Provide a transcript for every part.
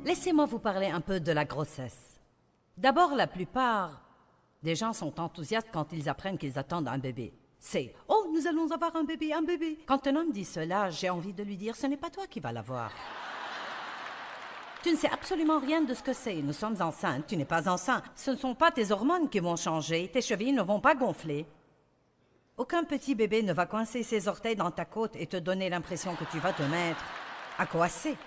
Laissez-moi vous parler un peu de la grossesse. D'abord, la plupart des gens sont enthousiastes quand ils apprennent qu'ils attendent un bébé. C'est « Oh, nous allons avoir un bébé, un bébé !» Quand un homme dit cela, j'ai envie de lui dire « Ce n'est pas toi qui vas l'avoir. » Tu ne sais absolument rien de ce que c'est. Nous sommes enceintes, tu n'es pas enceinte. Ce ne sont pas tes hormones qui vont changer, tes chevilles ne vont pas gonfler. Aucun petit bébé ne va coincer ses orteils dans ta côte et te donner l'impression que tu vas te mettre à coasser.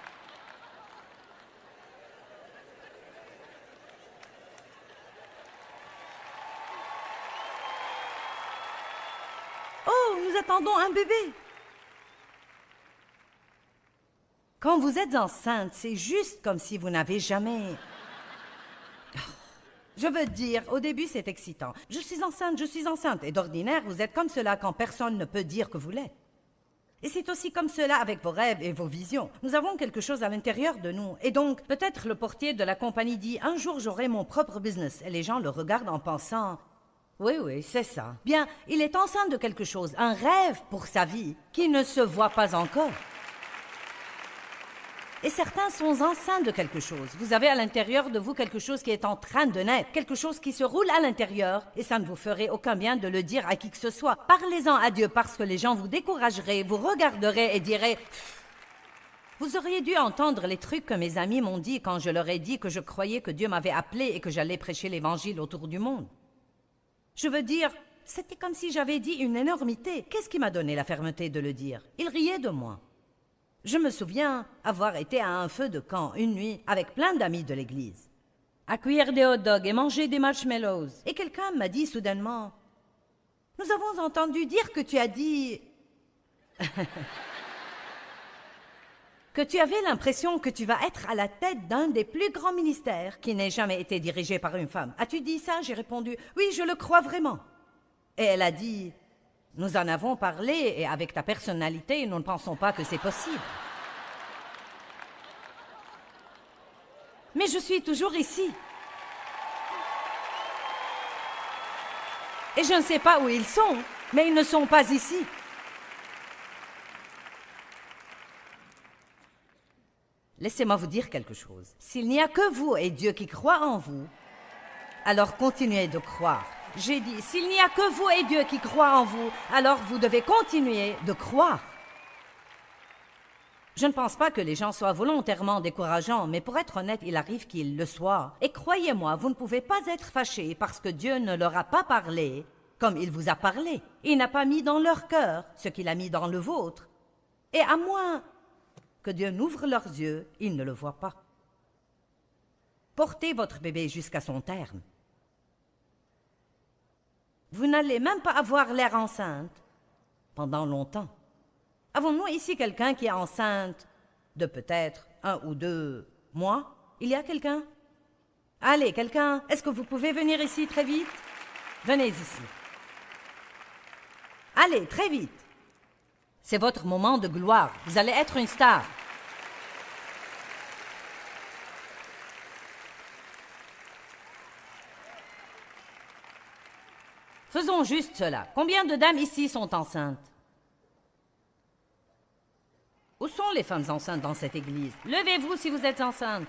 Oh, nous attendons un bébé. Quand vous êtes enceinte, c'est juste comme si vous n'avez jamais... Je veux dire, au début, c'est excitant. Je suis enceinte. Et d'ordinaire, vous êtes comme cela quand personne ne peut dire que vous l'êtes. Et c'est aussi comme cela avec vos rêves et vos visions. Nous avons quelque chose à l'intérieur de nous. Et donc, peut-être le portier de la compagnie dit « Un jour, j'aurai mon propre business. » Et les gens le regardent en pensant « Oui, c'est ça. » Bien, il est enceinte de quelque chose, un rêve pour sa vie qui ne se voit pas encore. Et certains sont enceints de quelque chose. Vous avez à l'intérieur de vous quelque chose qui est en train de naître, quelque chose qui se roule à l'intérieur, et ça ne vous ferait aucun bien de le dire à qui que ce soit. Parlez-en à Dieu parce que les gens vous décourageraient, vous regarderaient et diraient... Vous auriez dû entendre les trucs que mes amis m'ont dit quand je leur ai dit que je croyais que Dieu m'avait appelé et que j'allais prêcher l'Évangile autour du monde. Je veux dire, c'était comme si j'avais dit une énormité. Qu'est-ce qui m'a donné la fermeté de le dire? Ils riaient de moi. Je me souviens avoir été à un feu de camp une nuit avec plein d'amis de l'église, à cuire des hot dogs et manger des marshmallows. Et quelqu'un m'a dit soudainement « Nous avons entendu dire que tu as dit... que tu avais l'impression que tu vas être à la tête d'un des plus grands ministères qui n'ait jamais été dirigé par une femme. As-tu dit ça ?» J'ai répondu « Oui, je le crois vraiment. » Et elle a dit... Nous en avons parlé et avec ta personnalité, nous ne pensons pas que c'est possible. Mais je suis toujours ici. Et je ne sais pas où ils sont, mais ils ne sont pas ici. Laissez-moi vous dire quelque chose. S'il n'y a que vous et Dieu qui croient en vous, alors continuez de croire. J'ai dit, s'il n'y a que vous et Dieu qui croient en vous, alors vous devez continuer de croire. Je ne pense pas que les gens soient volontairement décourageants, mais pour être honnête, il arrive qu'ils le soient. Et croyez-moi, vous ne pouvez pas être fâchés parce que Dieu ne leur a pas parlé comme il vous a parlé. Il n'a pas mis dans leur cœur ce qu'il a mis dans le vôtre. Et à moins que Dieu n'ouvre leurs yeux, ils ne le voient pas. Portez votre bébé jusqu'à son terme. Vous n'allez même pas avoir l'air enceinte pendant longtemps. Avons-nous ici quelqu'un qui est enceinte de peut-être 1 ou 2 mois? Il y a quelqu'un? Allez, quelqu'un, est-ce que vous pouvez venir ici très vite? Venez ici. Allez, très vite. C'est votre moment de gloire. Vous allez être une star. Faisons juste cela. Combien de dames ici sont enceintes? Où sont les femmes enceintes dans cette église? Levez-vous si vous êtes enceinte.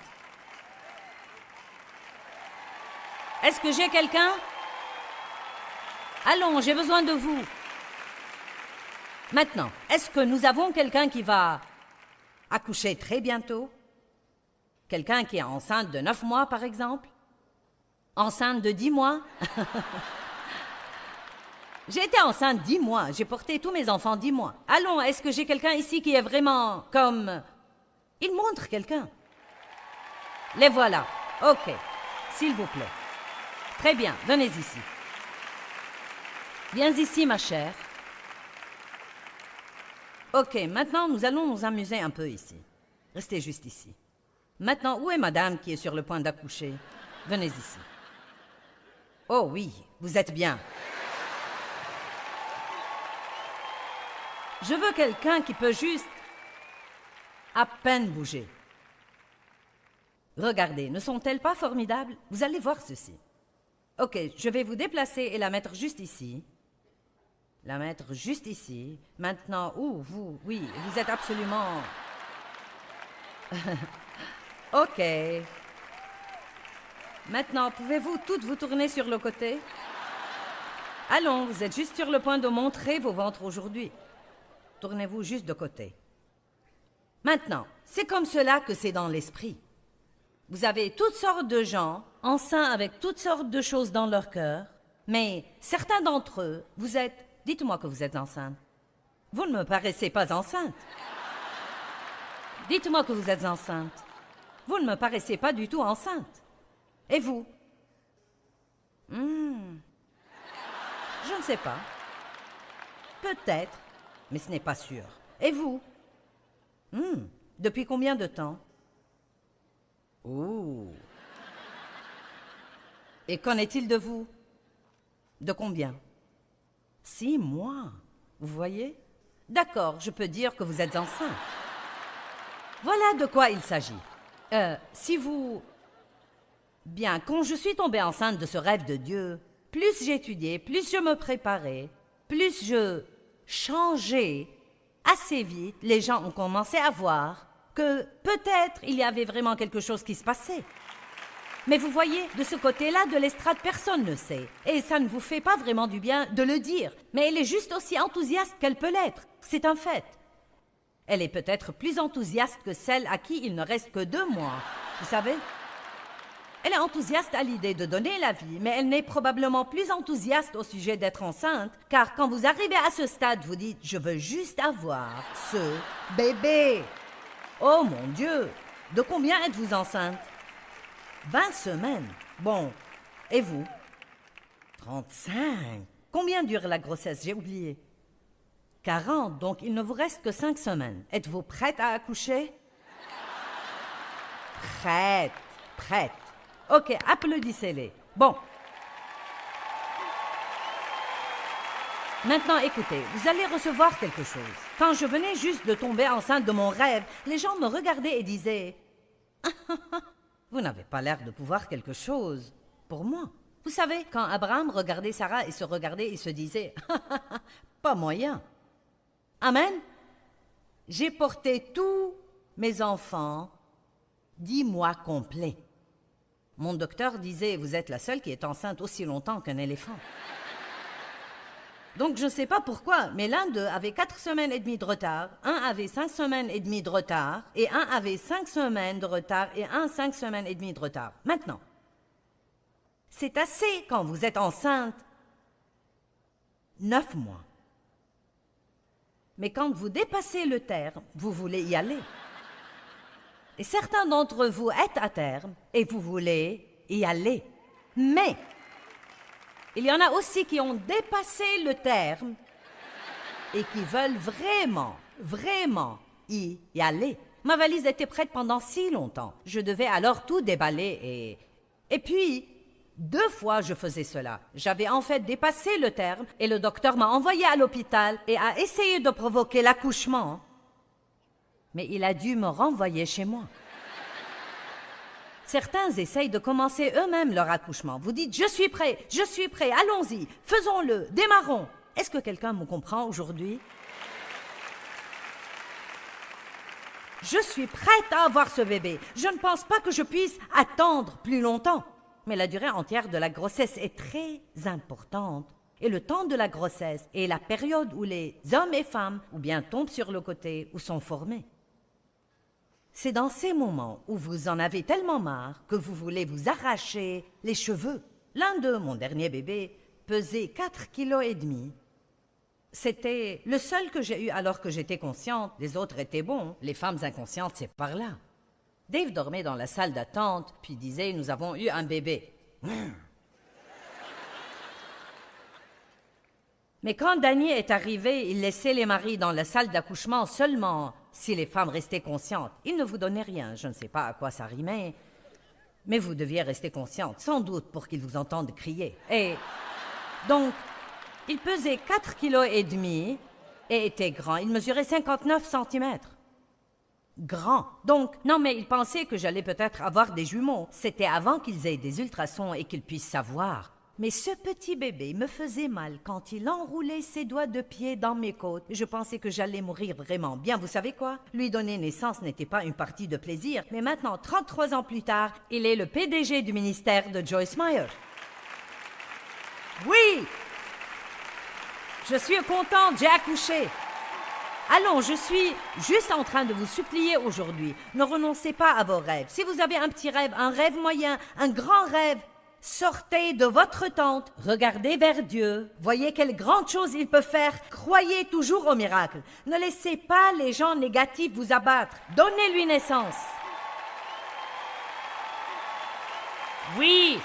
Est-ce que j'ai quelqu'un? Allons, j'ai besoin de vous. Maintenant, est-ce que nous avons quelqu'un qui va accoucher très bientôt? Quelqu'un qui est enceinte de 9 mois, par exemple? Enceinte de 10 mois? J'ai été enceinte 10 mois. J'ai porté tous mes enfants 10 mois. Allons, est-ce que j'ai quelqu'un ici qui est vraiment comme... Il montre quelqu'un. Les voilà. OK. S'il vous plaît. Très bien. Venez ici. Viens ici, ma chère. OK. Maintenant, nous allons nous amuser un peu ici. Restez juste ici. Maintenant, où est madame qui est sur le point d'accoucher? Venez ici. Oh oui, vous êtes bien. Je veux quelqu'un qui peut juste à peine bouger. Regardez, ne sont-elles pas formidables? Vous allez voir ceci. OK, je vais vous déplacer et la mettre juste ici. La mettre juste ici. Maintenant, vous êtes absolument... Ok. Maintenant, pouvez-vous toutes vous tourner sur le côté? Allons, vous êtes juste sur le point de montrer vos ventres aujourd'hui. Tournez-vous juste de côté. Maintenant, c'est comme cela que c'est dans l'esprit. Vous avez toutes sortes de gens, enceints avec toutes sortes de choses dans leur cœur, mais certains d'entre eux, vous êtes... Dites-moi que vous êtes enceinte. Vous ne me paraissez pas enceinte. Dites-moi que vous êtes enceinte. Vous ne me paraissez pas du tout enceinte. Et vous? Je ne sais pas. Peut-être, mais ce n'est pas sûr. Et vous? Depuis combien de temps? Oh. Et qu'en est-il de vous? De combien? 6 mois. Vous voyez? D'accord, je peux dire que vous êtes enceinte. Voilà de quoi il s'agit. Si vous... Bien, quand je suis tombée enceinte de ce rêve de Dieu, plus j'étudiais, plus je me préparais, plus je changeais, assez vite, les gens ont commencé à voir que peut-être il y avait vraiment quelque chose qui se passait. Mais vous voyez, de ce côté-là de l'estrade, personne ne sait. Et ça ne vous fait pas vraiment du bien de le dire. Mais elle est juste aussi enthousiaste qu'elle peut l'être. C'est un fait. Elle est peut-être plus enthousiaste que celle à qui il ne reste que 2 mois. Vous savez? Elle est enthousiaste à l'idée de donner la vie, mais elle n'est probablement plus enthousiaste au sujet d'être enceinte, car quand vous arrivez à ce stade, vous dites « Je veux juste avoir ce bébé ». Oh mon Dieu! De combien êtes-vous enceinte? 20 semaines. Bon. Et vous? 35. Combien dure la grossesse? J'ai oublié. 40. Donc il ne vous reste que 5 semaines. Êtes-vous prête à accoucher? Prête. Prête. Ok, applaudissez-les. Bon. Maintenant, écoutez, vous allez recevoir quelque chose. Quand je venais juste de tomber enceinte de mon rêve, les gens me regardaient et disaient « Vous n'avez pas l'air de pouvoir quelque chose pour moi. » Vous savez, quand Abraham regardait Sarah et se regardait, il se disait « Pas moyen. » Amen. J'ai porté tous mes enfants 10 mois complets. Mon docteur disait « Vous êtes la seule qui est enceinte aussi longtemps qu'un éléphant. » Donc, je ne sais pas pourquoi, mais l'un d'eux avait 4 semaines et demie de retard, un avait 5 semaines et demie de retard, et un avait 5 semaines de retard, et un 5 semaines et demie de retard. Maintenant, c'est assez quand vous êtes enceinte 9 mois. Mais quand vous dépassez le terme, vous voulez y aller. Et certains d'entre vous êtes à terme, et vous voulez y aller. Mais... il y en a aussi qui ont dépassé le terme et qui veulent vraiment, vraiment y aller. Ma valise était prête pendant si longtemps. Je devais alors tout déballer et puis, 2 fois je faisais cela. J'avais en fait dépassé le terme et le docteur m'a envoyé à l'hôpital et a essayé de provoquer l'accouchement. Mais il a dû me renvoyer chez moi. Certains essayent de commencer eux-mêmes leur accouchement. Vous dites « Je suis prêt, allons-y, faisons-le, démarrons ». Est-ce que quelqu'un me comprend aujourd'hui? Je suis prête à avoir ce bébé. Je ne pense pas que je puisse attendre plus longtemps. Mais la durée entière de la grossesse est très importante. Et le temps de la grossesse est la période où les hommes et femmes ou bien tombent sur le côté ou sont formés. C'est dans ces moments où vous en avez tellement marre que vous voulez vous arracher les cheveux. L'un d'eux, mon dernier bébé, pesait 4,5 kg. C'était le seul que j'ai eu alors que j'étais consciente. Les autres étaient bons. Les femmes inconscientes, c'est par là. Dave dormait dans la salle d'attente, puis disait « Nous avons eu un bébé. » Mais quand Danny est arrivé, il laissait les maris dans la salle d'accouchement seulement si les femmes restaient conscientes. Il ne vous donnait rien, je ne sais pas à quoi ça rimait, mais vous deviez rester consciente, sans doute pour qu'ils vous entendent crier. Et donc, il pesait 4,5 kg et était grand. Il mesurait 59 cm. Grand. Donc, non, mais il pensait que j'allais peut-être avoir des jumeaux. C'était avant qu'ils aient des ultrasons et qu'ils puissent savoir. Mais ce petit bébé me faisait mal quand il enroulait ses doigts de pied dans mes côtes. Je pensais que j'allais mourir vraiment. Bien, vous savez quoi? Lui donner naissance n'était pas une partie de plaisir. Mais maintenant, 33 ans plus tard, il est le PDG du ministère de Joyce Meyer. Oui! Je suis contente, j'ai accouché. Allons, je suis juste en train de vous supplier aujourd'hui. Ne renoncez pas à vos rêves. Si vous avez un petit rêve, un rêve moyen, un grand rêve, sortez de votre tente, regardez vers Dieu, voyez quelles grandes choses il peut faire, croyez toujours au miracle. Ne laissez pas les gens négatifs vous abattre, donnez-lui naissance. Oui.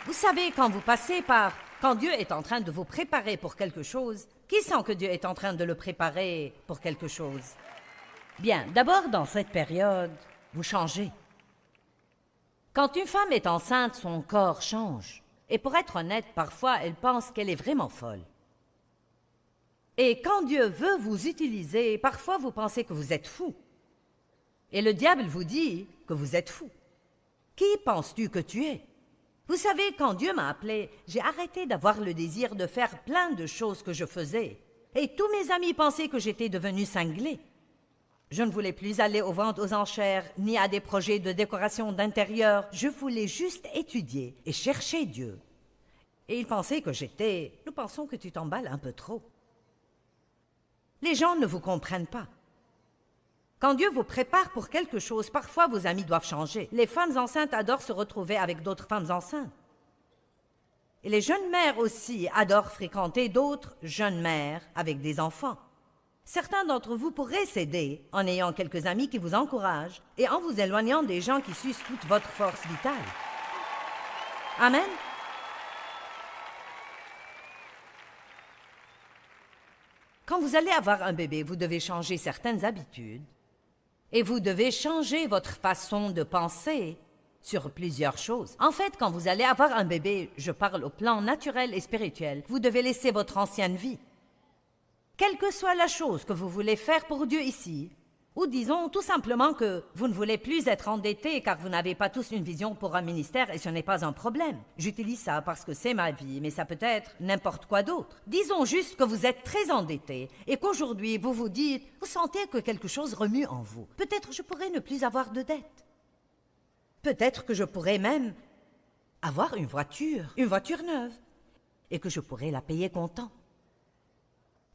Vous savez, quand vous passez par... Quand Dieu est en train de vous préparer pour quelque chose, qui sent que Dieu est en train de le préparer pour quelque chose? Bien, d'abord, dans cette période, vous changez. Quand une femme est enceinte, son corps change. Et pour être honnête, parfois, elle pense qu'elle est vraiment folle. Et quand Dieu veut vous utiliser, parfois vous pensez que vous êtes fou. Et le diable vous dit que vous êtes fou. Qui penses-tu que tu es? Vous savez, quand Dieu m'a appelé, j'ai arrêté d'avoir le désir de faire plein de choses que je faisais. Et tous mes amis pensaient que j'étais devenue cinglée. Je ne voulais plus aller aux ventes aux enchères, ni à des projets de décoration d'intérieur. Je voulais juste étudier et chercher Dieu. Et ils pensaient que j'étais... Nous pensons que tu t'emballes un peu trop. Les gens ne vous comprennent pas. Quand Dieu vous prépare pour quelque chose, parfois vos amis doivent changer. Les femmes enceintes adorent se retrouver avec d'autres femmes enceintes. Et les jeunes mères aussi adorent fréquenter d'autres jeunes mères avec des enfants. Certains d'entre vous pourraient s'aider en ayant quelques amis qui vous encouragent et en vous éloignant des gens qui sucent toute votre force vitale. Amen. Quand vous allez avoir un bébé, vous devez changer certaines habitudes. Et vous devez changer votre façon de penser sur plusieurs choses. En fait, quand vous allez avoir un bébé, je parle au plan naturel et spirituel, vous devez laisser votre ancienne vie. Quelle que soit la chose que vous voulez faire pour Dieu ici, ou disons tout simplement que vous ne voulez plus être endetté car vous n'avez pas tous une vision pour un ministère et ce n'est pas un problème. J'utilise ça parce que c'est ma vie, mais ça peut être n'importe quoi d'autre. Disons juste que vous êtes très endetté et qu'aujourd'hui vous vous dites, vous sentez que quelque chose remue en vous. Peut-être je pourrais ne plus avoir de dette. Peut-être que je pourrais même avoir une voiture neuve, et que je pourrais la payer comptant.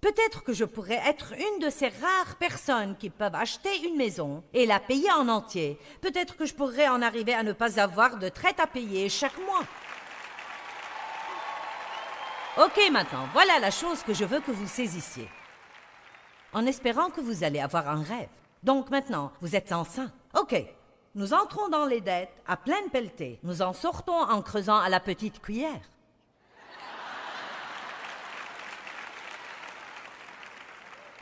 Peut-être que je pourrais être une de ces rares personnes qui peuvent acheter une maison et la payer en entier. Peut-être que je pourrais en arriver à ne pas avoir de traite à payer chaque mois. Ok, maintenant, voilà la chose que je veux que vous saisissiez. En espérant que vous allez avoir un rêve. Donc maintenant, vous êtes enceint. Ok, nous entrons dans les dettes à pleine pelletée. Nous en sortons en creusant à la petite cuillère.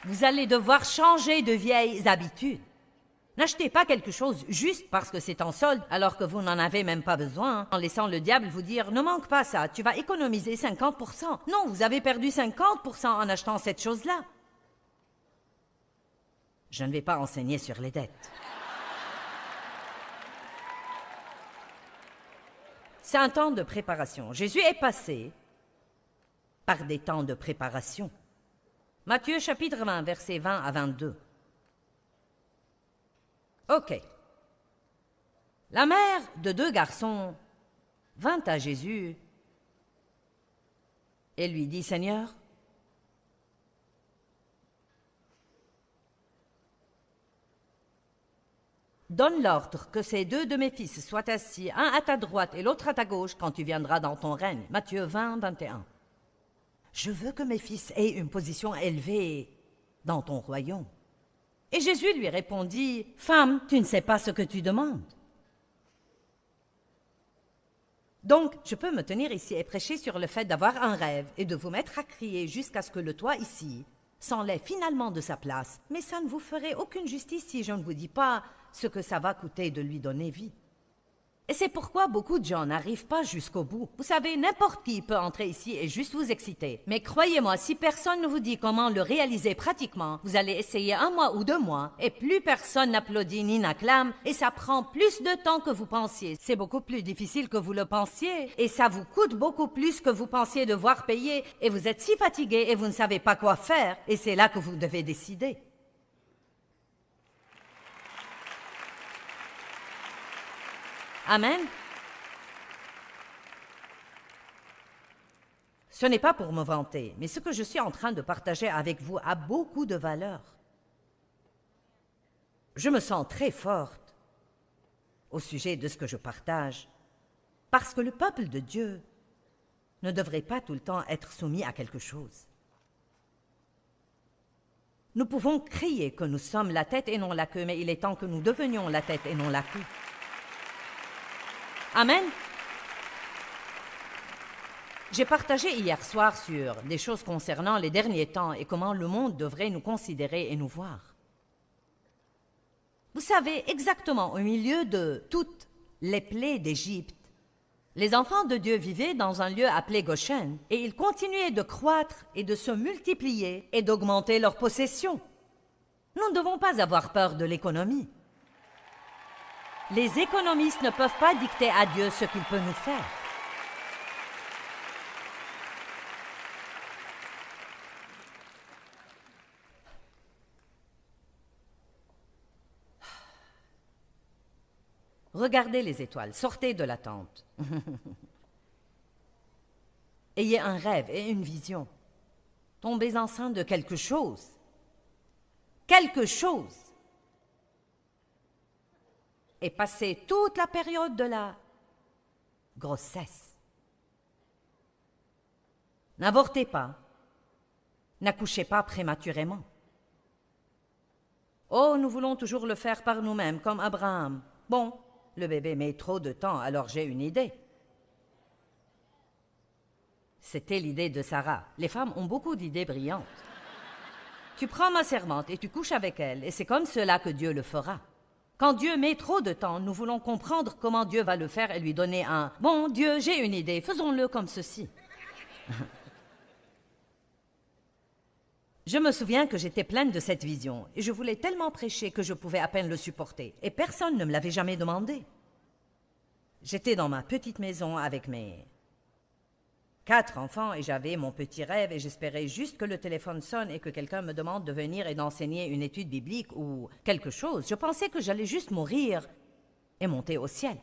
Vous allez devoir changer de vieilles habitudes. N'achetez pas quelque chose juste parce que c'est en solde alors que vous n'en avez même pas besoin, en laissant le diable vous dire « Ne manque pas ça, tu vas économiser 50%. » Non, vous avez perdu 50% en achetant cette chose-là. Je ne vais pas enseigner sur les dettes. C'est un temps de préparation. Jésus est passé par des temps de préparation. Matthieu chapitre 20, versets 20 à 22. Ok. La mère de 2 garçons vint à Jésus et lui dit, « Seigneur, donne l'ordre que ces 2 de mes fils soient assis, un à ta droite et l'autre à ta gauche, quand tu viendras dans ton règne. » Matthieu 20, 21. Je veux que mes fils aient une position élevée dans ton royaume. Et Jésus lui répondit, « Femme, tu ne sais pas ce que tu demandes. » Donc, je peux me tenir ici et prêcher sur le fait d'avoir un rêve et de vous mettre à crier jusqu'à ce que le toit ici s'enlève finalement de sa place. Mais ça ne vous ferait aucune justice si je ne vous dis pas ce que ça va coûter de lui donner vie. Et c'est pourquoi beaucoup de gens n'arrivent pas jusqu'au bout. Vous savez, n'importe qui peut entrer ici et juste vous exciter. Mais croyez-moi, si personne ne vous dit comment le réaliser pratiquement, vous allez essayer 1 mois ou 2 mois, et plus personne n'applaudit ni n'acclame, et ça prend plus de temps que vous pensiez. C'est beaucoup plus difficile que vous le pensiez, et ça vous coûte beaucoup plus que vous pensiez devoir payer, et vous êtes si fatigué et vous ne savez pas quoi faire, et c'est là que vous devez décider. Amen. Ce n'est pas pour me vanter, mais ce que je suis en train de partager avec vous a beaucoup de valeur. Je me sens très forte au sujet de ce que je partage, parce que le peuple de Dieu ne devrait pas tout le temps être soumis à quelque chose. Nous pouvons crier que nous sommes la tête et non la queue, mais il est temps que nous devenions la tête et non la queue. Amen. J'ai partagé hier soir sur des choses concernant les derniers temps et comment le monde devrait nous considérer et nous voir. Vous savez, exactement au milieu de toutes les plaies d'Égypte, les enfants de Dieu vivaient dans un lieu appelé Goshen et ils continuaient de croître et de se multiplier et d'augmenter leurs possessions. Nous ne devons pas avoir peur de l'économie. Les économistes ne peuvent pas dicter à Dieu ce qu'il peut nous faire. Regardez les étoiles, sortez de la tente. Ayez un rêve et une vision. Tombez enceinte de quelque chose. Quelque chose. Et passez toute la période de la grossesse. N'avortez pas. N'accouchez pas prématurément. Oh, nous voulons toujours le faire par nous-mêmes, comme Abraham. Bon, le bébé met trop de temps, alors j'ai une idée. C'était l'idée de Sarah. Les femmes ont beaucoup d'idées brillantes. Tu prends ma servante et tu couches avec elle, et c'est comme cela que Dieu le fera. Quand Dieu met trop de temps, nous voulons comprendre comment Dieu va le faire et lui donner un « Bon, Dieu, j'ai une idée, faisons-le comme ceci. » Je me souviens que j'étais pleine de cette vision et je voulais tellement prêcher que je pouvais à peine le supporter et personne ne me l'avait jamais demandé. J'étais dans ma petite maison avec mes 4 enfants et j'avais mon petit rêve et j'espérais juste que le téléphone sonne et que quelqu'un me demande de venir et d'enseigner une étude biblique ou quelque chose. Je pensais que j'allais juste mourir et monter au ciel.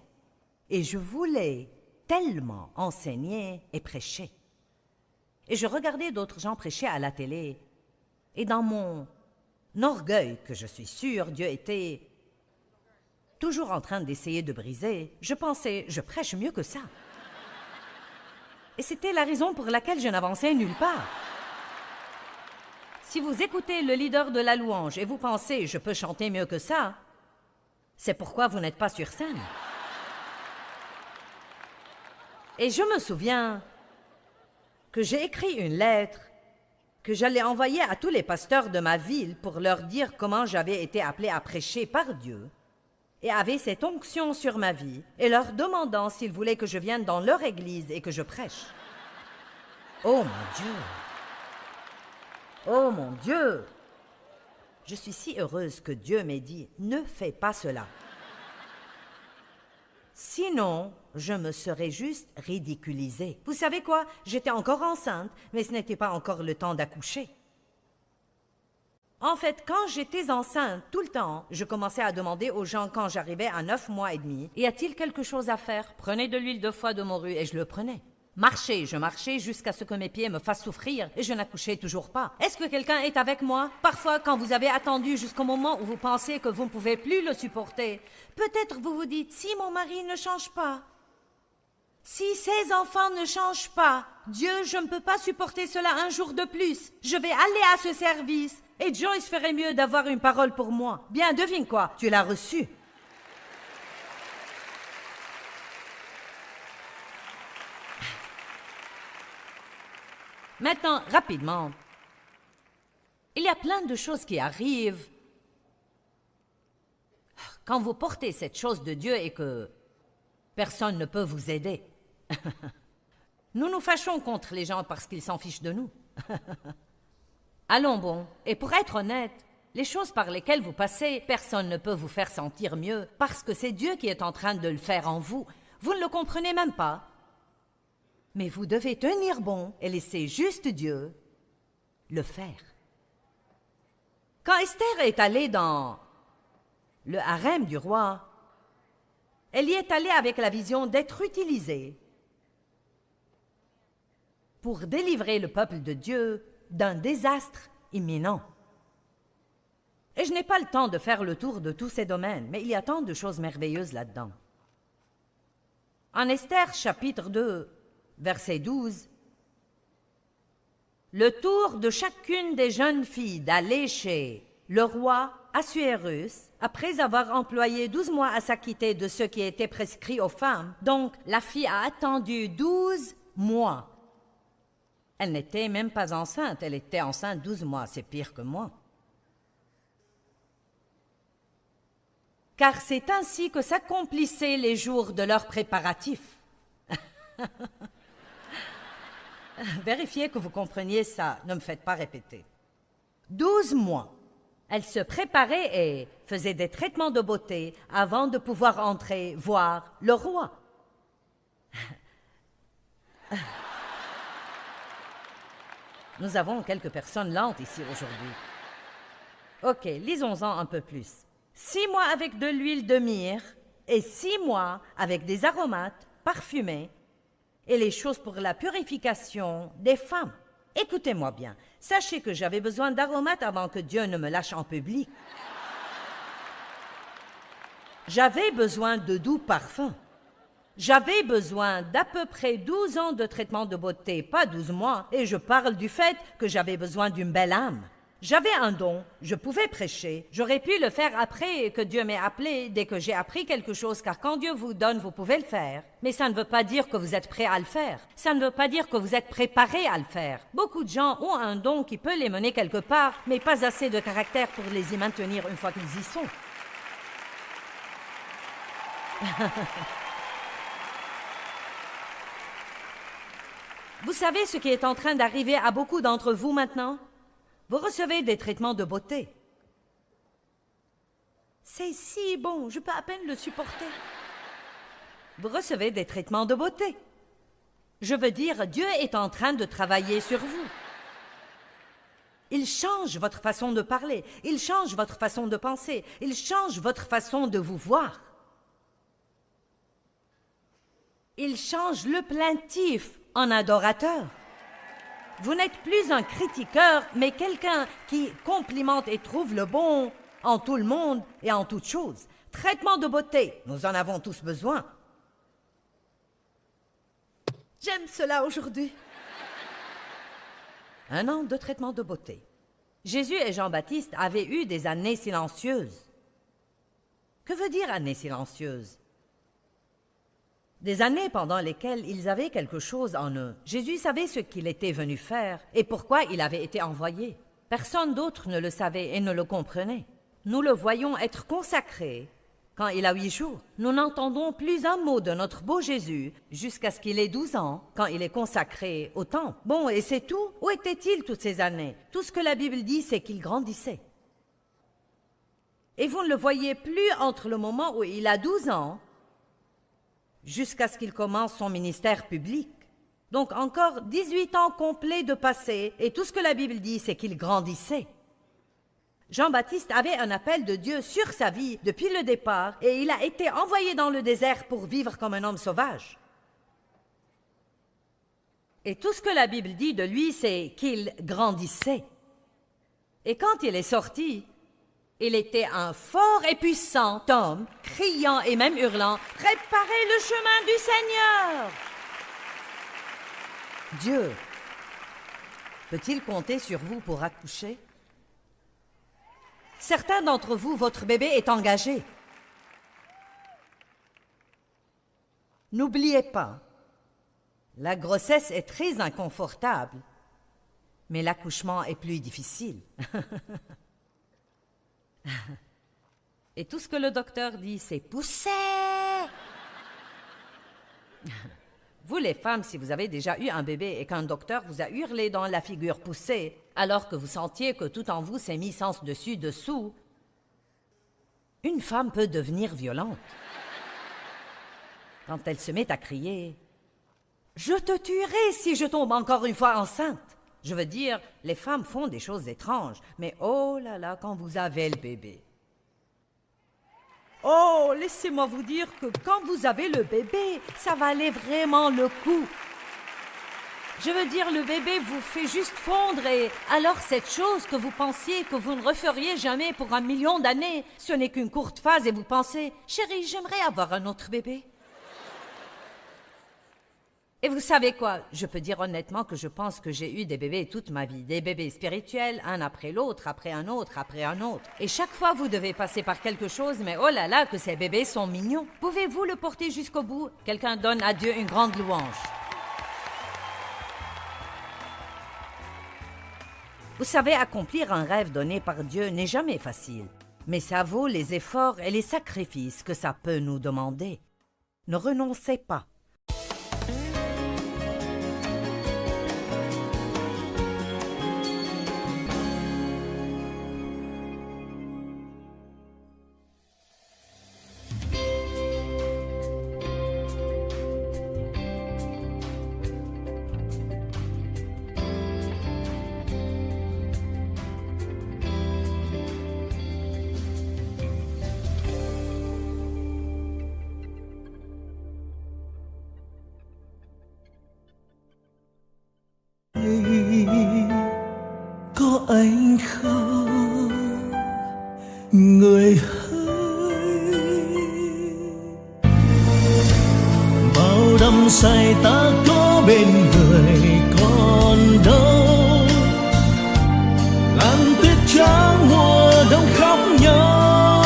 Et je voulais tellement enseigner et prêcher. Et je regardais d'autres gens prêcher à la télé. Et dans mon orgueil, que je suis sûre Dieu était toujours en train d'essayer de briser, je pensais, je prêche mieux que ça. Et c'était la raison pour laquelle je n'avançais nulle part. Si vous écoutez le leader de la louange et vous pensez « je peux chanter mieux que ça », c'est pourquoi vous n'êtes pas sur scène. Et je me souviens que j'ai écrit une lettre que j'allais envoyer à tous les pasteurs de ma ville pour leur dire comment j'avais été appelée à prêcher par Dieu et avait cette onction sur ma vie, et leur demandant s'ils voulaient que je vienne dans leur église et que je prêche. Oh mon Dieu! Oh mon Dieu! Je suis si heureuse que Dieu m'ait dit « Ne fais pas cela ». Sinon, je me serais juste ridiculisée. Vous savez quoi? J'étais encore enceinte, mais ce n'était pas encore le temps d'accoucher. En fait, quand j'étais enceinte tout le temps, je commençais à demander aux gens quand j'arrivais à 9 mois et demi, « Y a-t-il quelque chose à faire? Prenez de l'huile de foie de morue » et je le prenais. Marcher, je marchais jusqu'à ce que mes pieds me fassent souffrir et je n'accouchais toujours pas. Est-ce que quelqu'un est avec moi? Parfois, quand vous avez attendu jusqu'au moment où vous pensez que vous ne pouvez plus le supporter, peut-être vous vous dites, si mon mari ne change pas, si ses enfants ne changent pas, Dieu, je ne peux pas supporter cela un jour de plus. Je vais aller à ce service et Joyce ferait mieux d'avoir une parole pour moi. Bien, devine quoi, tu l'as reçu. Maintenant, rapidement, il y a plein de choses qui arrivent quand vous portez cette chose de Dieu et que Personne ne peut vous aider. Nous nous fâchons contre les gens parce qu'ils s'en fichent de nous. Allons bon, et pour être honnête, les choses par lesquelles vous passez, personne ne peut vous faire sentir mieux parce que c'est Dieu qui est en train de le faire en vous. Vous ne le comprenez même pas. Mais vous devez tenir bon et laisser juste Dieu le faire. Quand Esther est allée dans le harem du roi, elle y est allée avec la vision d'être utilisée pour délivrer le peuple de Dieu d'un désastre imminent. Et je n'ai pas le temps de faire le tour de tous ces domaines, mais il y a tant de choses merveilleuses là-dedans. En Esther, chapitre 2, verset 12, « Le tour de chacune des jeunes filles d'aller chez le roi Assuérus, après avoir employé 12 mois à s'acquitter de ce qui était prescrit aux femmes. Donc, la fille a attendu 12 mois. Elle n'était même pas enceinte, elle était enceinte 12 mois, c'est pire que moi. Car c'est ainsi que s'accomplissaient les jours de leurs préparatifs. » Vérifiez que vous compreniez ça, ne me faites pas répéter. 12 mois. Elle se préparait et faisait des traitements de beauté avant de pouvoir entrer voir le roi. Nous avons quelques personnes lentes ici aujourd'hui. Ok, lisons-en un peu plus. 6 mois avec de l'huile de myrrhe et 6 mois avec des aromates parfumés et les choses pour la purification des femmes. Écoutez-moi bien, sachez que j'avais besoin d'aromates avant que Dieu ne me lâche en public. J'avais besoin de doux parfums. J'avais besoin d'à peu près 12 ans de traitement de beauté, pas 12 mois, et je parle du fait que j'avais besoin d'une belle âme. J'avais un don, je pouvais prêcher, j'aurais pu le faire après que Dieu m'ait appelé, dès que j'ai appris quelque chose, car quand Dieu vous donne, vous pouvez le faire. Mais ça ne veut pas dire que vous êtes prêt à le faire. Ça ne veut pas dire que vous êtes préparé à le faire. Beaucoup de gens ont un don qui peut les mener quelque part, mais pas assez de caractère pour les y maintenir une fois qu'ils y sont. Vous savez ce qui est en train d'arriver à beaucoup d'entre vous maintenant? Vous recevez des traitements de beauté. C'est si bon, je peux à peine le supporter. Vous recevez des traitements de beauté. Je veux dire, Dieu est en train de travailler sur vous. Il change votre façon de parler, il change votre façon de penser, il change votre façon de vous voir. Il change le plaintif en adorateur. Vous n'êtes plus un critiqueur, mais quelqu'un qui complimente et trouve le bon en tout le monde et en toutes choses. Traitement de beauté, nous en avons tous besoin. J'aime cela aujourd'hui. Un an de traitement de beauté. Jésus et Jean-Baptiste avaient eu des années silencieuses. Que veut dire années silencieuses? Des années pendant lesquelles ils avaient quelque chose en eux. Jésus savait ce qu'il était venu faire et pourquoi il avait été envoyé. Personne d'autre ne le savait et ne le comprenait. Nous le voyons être consacré quand il a 8 jours. Nous n'entendons plus un mot de notre beau Jésus jusqu'à ce qu'il ait 12 ans, quand il est consacré au temple. Bon, et c'est tout? Où était-il toutes ces années? Tout ce que la Bible dit, c'est qu'il grandissait. Et vous ne le voyez plus entre le moment où il a 12 ans jusqu'à ce qu'il commence son ministère public. Donc encore 18 ans complets de passé, et tout ce que la Bible dit, c'est qu'il grandissait. Jean-Baptiste avait un appel de Dieu sur sa vie depuis le départ, et il a été envoyé dans le désert pour vivre comme un homme sauvage. Et tout ce que la Bible dit de lui, c'est qu'il grandissait. Et quand il est sorti, il était un fort et puissant homme, criant et même hurlant « Préparez le chemin du Seigneur !» Dieu peut-il compter sur vous pour accoucher? Certains d'entre vous, votre bébé est engagé. N'oubliez pas, la grossesse est très inconfortable, mais l'accouchement est plus difficile. Et tout ce que le docteur dit, c'est « poussez !» Vous les femmes, si vous avez déjà eu un bébé et qu'un docteur vous a hurlé dans la figure poussée, alors que vous sentiez que tout en vous s'est mis sens dessus, dessous, une femme peut devenir violente. Quand elle se met à crier « Je te tuerai si je tombe encore une fois enceinte !» Je veux dire, les femmes font des choses étranges, mais oh là là, quand vous avez le bébé. Oh, laissez-moi vous dire que quand vous avez le bébé, ça valait vraiment le coup. Je veux dire, le bébé vous fait juste fondre et alors cette chose que vous pensiez que vous ne referiez jamais pour 1 million d'années, ce n'est qu'une courte phase et vous pensez « Chérie, j'aimerais avoir un autre bébé ». Et vous savez quoi? Je peux dire honnêtement que je pense que j'ai eu des bébés toute ma vie. Des bébés spirituels, un après l'autre, après un autre, après un autre. Et chaque fois, vous devez passer par quelque chose, mais oh là là, que ces bébés sont mignons. Pouvez-vous le porter jusqu'au bout? Quelqu'un donne à Dieu une grande louange. Vous savez, accomplir un rêve donné par Dieu n'est jamais facile. Mais ça vaut les efforts et les sacrifices que ça peut nous demander. Ne renoncez pas. Có anh không người hỡi, bao đắm say ta có bên người còn đâu, làn tuyết trắng mùa đông khóc nhau,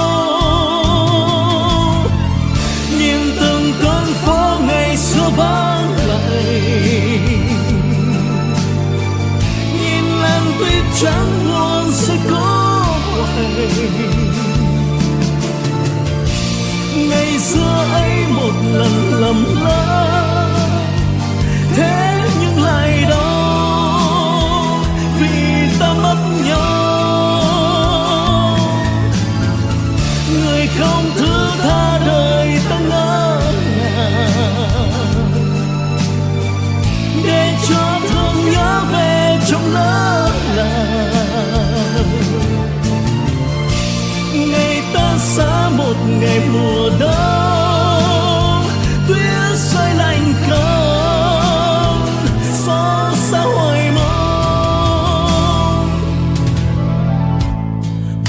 nhìn từng con phố ngày xưa vắng lặng, tuyết trắng luôn sẽ có quay. Ngày xưa ấy một lần lầm lỡ, thế nhưng lại đau vì ta mất nhau. Người không thứ tha đời ta ngỡ ngàng, để cho thương nhớ về trong lỡ làng. Ngày ta xa một ngày mùa đông, tuyết rơi lạnh cóng, xót xa hồi mong.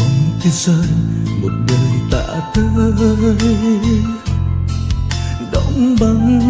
Bóng tuyết rơi một đời tạ tới, đóng băng